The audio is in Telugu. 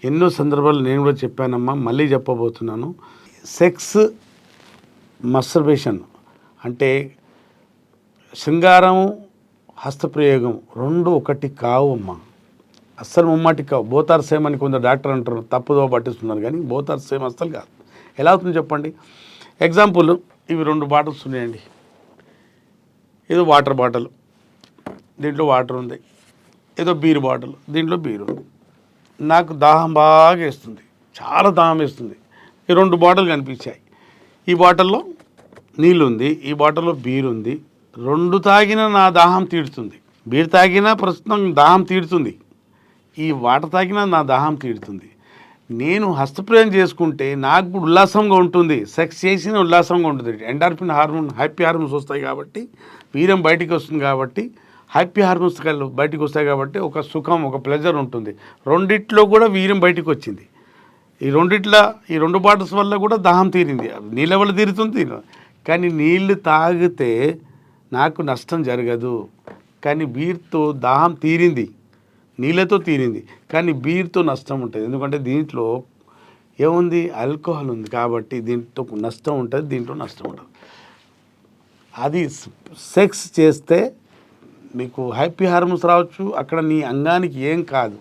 ఎన్నో సందర్భాలు నేను కూడా చెప్పానమ్మా, మళ్ళీ చెప్పబోతున్నాను. సెక్స్ మస్టర్బేషన్ అంటే శృంగారం, హస్తప్రయోగం రెండు ఒకటి కావు అమ్మా, అస్సలు ముమ్మాటి కావు. బోత్ ఆర్ సేమ్ అని కొందరు డాక్టర్ అంటారు, తప్పుదో పట్టిస్తున్నారు, కానీ బోత్ ఆర్ సేమ్ అస్సలు కాదు. ఎలా అవుతుంది చెప్పండి? ఎగ్జాంపుల్, ఇవి 2 బాటిల్స్ ఉన్నాయండి. ఏదో వాటర్ బాటిల్, దీంట్లో వాటర్ ఉంది. ఏదో బీర్ బాటిల్, దీంట్లో బీరు ఉంది. నాకు దాహం బాగా వేస్తుంది, చాలా దాహం వేస్తుంది. ఈ 2 బాటిల్ కనిపించాయి. ఈ బాటిల్లో నీళ్ళు ఉంది, ఈ బాటిల్లో బీర్ ఉంది. 2 తాగినా నా దాహం తీరుతుంది. బీర్ తాగినా ప్రస్తుతం దాహం తీరుతుంది, ఈ వాటర్ తాగినా నా దాహం తీరుతుంది. నేను హస్తప్రయోగం చేసుకుంటే నాకు ఇప్పుడు ఉల్లాసంగా ఉంటుంది, సెక్స్ చేసిన ఉల్లాసంగా ఉంటుంది. ఎండార్ఫిన్ హార్మోన్, హ్యాపీ హార్మోన్స్ వస్తాయి కాబట్టి, వీర్యం బయటికి వస్తుంది కాబట్టి, హ్యాపీ హార్మోన్స్ బయటికి వస్తాయి కాబట్టి ఒక సుఖం, ఒక ప్లెజర్ ఉంటుంది. రెండిట్లో కూడా వీర్యం బయటికి వచ్చింది. ఈ 2 బాటిల్స్ వల్ల కూడా దాహం తీరింది. నీళ్ళ వల్ల తీరుతుంది, కానీ నీళ్ళు తాగితే నాకు నష్టం జరగదు. కానీ బీర్తో దాహం తీరింది, నీళ్ళతో తీరింది, కానీ బీర్తో నష్టం ఉంటుంది. ఎందుకంటే దీంట్లో ఏముంది, ఆల్కహాల్ ఉంది కాబట్టి దీంట్లో నష్టం ఉంటుంది, దీంట్లో నష్టం ఉంటుంది. అది సెక్స్ చేస్తే మీకు హ్యాపీ హార్మోన్స్ రావచ్చు, అక్కడ నీ అంగానికి ఏం కాదు.